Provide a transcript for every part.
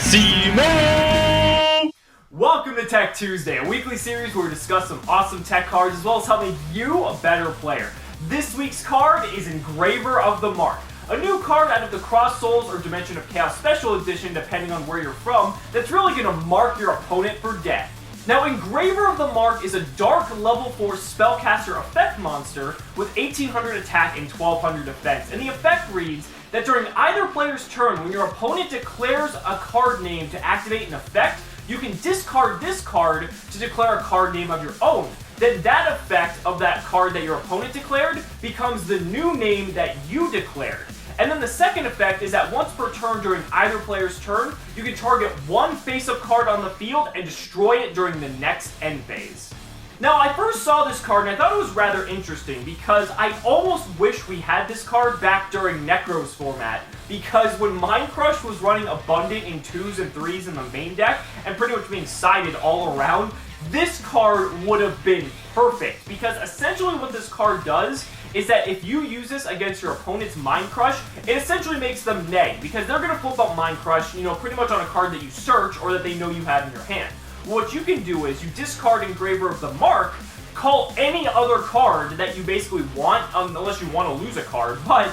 Cimoooooooo! Welcome to Tech Tuesday, a weekly series where we discuss some awesome tech cards as well as how to make you a better player. This week's card is Engraver of the Mark, a new card out of the Cross Souls or Dimension of Chaos Special Edition, depending on where you're from, that's really going to mark your opponent for death. Now, Engraver of the Mark is a dark level 4 spellcaster effect monster with 1800 attack and 1200 defense, and the effect reads that during either player's turn, when your opponent declares a card name to activate an effect, you can discard this card to declare a card name of your own. Then that effect of that card that your opponent declared becomes the new name that you declared. And then the second effect is that once per turn during either player's turn, you can target one face-up card on the field and destroy it during the next end phase. Now, I first saw this card and I thought it was rather interesting because I almost wish we had this card back during Necro's format, because when Mind Crush was running abundant in 2s and 3s in the main deck and pretty much being sided all around, this card would have been perfect, because essentially what this card does is that if you use this against your opponent's Mind Crush, it essentially makes them neg, because they're going to flip up Mind Crush, pretty much on a card that you search or that they know you have in your hand. What you can do is you discard Engraver of the Mark, call any other card that you basically want, unless you want to lose a card, but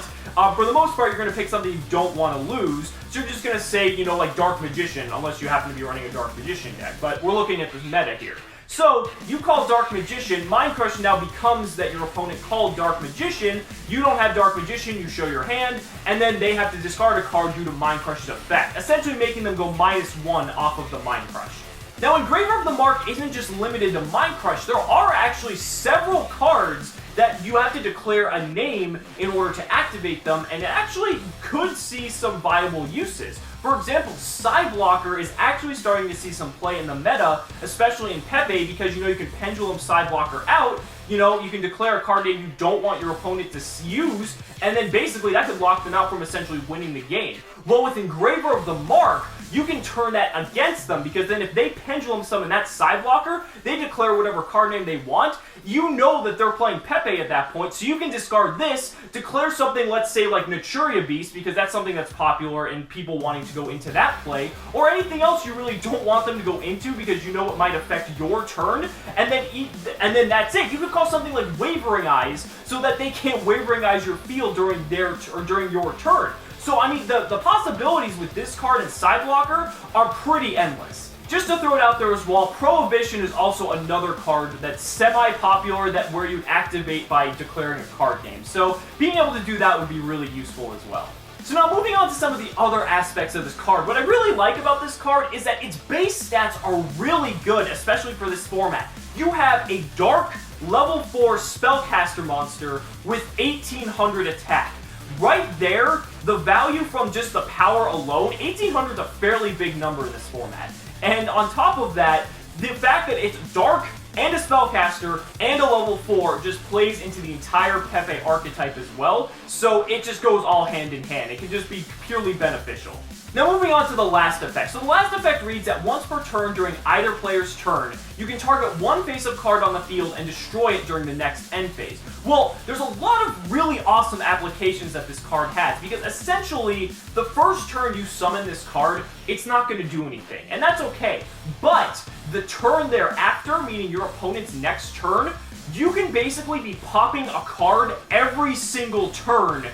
for the most part you're going to pick something you don't want to lose, so you're just going to say, like Dark Magician, unless you happen to be running a Dark Magician deck, but we're looking at this meta here. So, you call Dark Magician, Mind Crush now becomes that your opponent called Dark Magician, you don't have Dark Magician, you show your hand, and then they have to discard a card due to Mind Crush's effect, essentially making them go -1 off of the Mind Crush. Now, Engraver of the Mark isn't just limited to Mind Crush. There are actually several cards that you have to declare a name in order to activate them, and it actually could see some viable uses. For example, Sideblocker is actually starting to see some play in the meta, especially in Pepe, because you can Pendulum Sideblocker out. You can declare a card name you don't want your opponent to use, and then basically that could lock them out from essentially winning the game. Well, with Engraver of the Mark, you can turn that against them, because then if they Pendulum summon that Sideblocker, they declare whatever card name they want. You know that they're playing Pepe at that point, so you can discard this, declare something, let's say like Naturia Beast, because that's something that's popular and people wanting to go into that play, or anything else you really don't want them to go into because you know it might affect your turn, and then that's it. You could call something like Wavering Eyes so that they can't Wavering Eyes your field during your turn. So, the possibilities with this card and Sideblocker are pretty endless. Just to throw it out there as well, Prohibition is also another card that's semi-popular where you activate by declaring a card name. So, being able to do that would be really useful as well. So now moving on to some of the other aspects of this card, what I really like about this card is that its base stats are really good, especially for this format. You have a dark level 4 spellcaster monster with 1800 attack. Right there, the value from just the power alone, 1800 is a fairly big number in this format. And on top of that, the fact that it's dark and a spellcaster and a level 4 just plays into the entire Pepe archetype as well, so it just goes all hand in hand. It can just be purely beneficial. Now moving on to the last effect. So the last effect reads that once per turn during either player's turn, you can target one face-up card on the field and destroy it during the next end phase. Well, there's a lot of really awesome applications that this card has, because essentially, the first turn you summon this card, it's not going to do anything, and that's okay. But the turn thereafter, meaning your opponent's next turn, you can basically be popping a card every single turn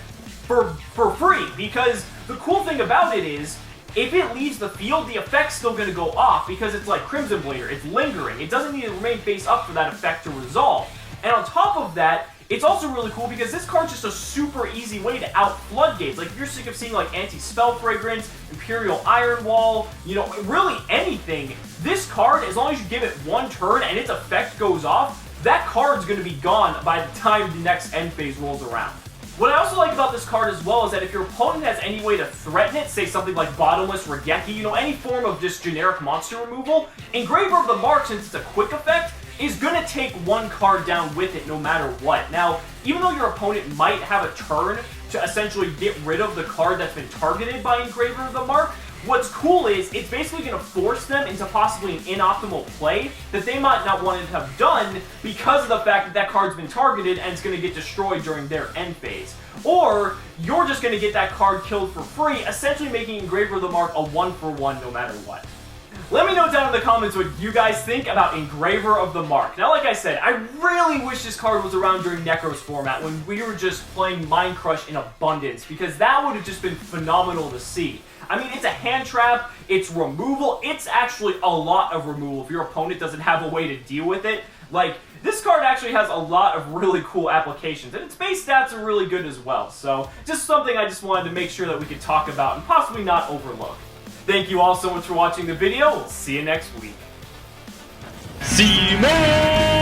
for free, because the cool thing about it is, if it leaves the field, the effect's still going to go off, because it's like Crimson Blader, it's lingering. It doesn't need to remain face up for that effect to resolve. And on top of that, it's also really cool because this card's just a super easy way to out Floodgates. Like, if you're sick of seeing like Anti-Spell Fragrance, Imperial Iron Wall, really anything, this card, as long as you give it one turn and its effect goes off, that card's going to be gone by the time the next end phase rolls around. What I also like about this card as well is that if your opponent has any way to threaten it, say something like Bottomless Regeki, any form of just generic monster removal, Engraver of the Mark, since it's a quick effect, is going to take one card down with it no matter what. Now, even though your opponent might have a turn to essentially get rid of the card that's been targeted by Engraver of the Mark, What's cool is it's basically going to force them into possibly an inoptimal play that they might not want to have done because of the fact that that card's been targeted and it's going to get destroyed during their end phase. Or you're just going to get that card killed for free, essentially making Engraver of the Mark a 1-for-1 no matter what. Let me know down in the comments what you guys think about Engraver of the Mark. Now, like I said, I really wish this card was around during Necro's format when we were just playing Mind Crush in abundance, because that would have just been phenomenal to see. I mean, it's a hand trap, it's removal, it's actually a lot of removal if your opponent doesn't have a way to deal with it. Like, this card actually has a lot of really cool applications, and its base stats are really good as well. So, just something I just wanted to make sure that we could talk about and possibly not overlook. Thank you all so much for watching the video. We'll see you next week. Cimoooooooo!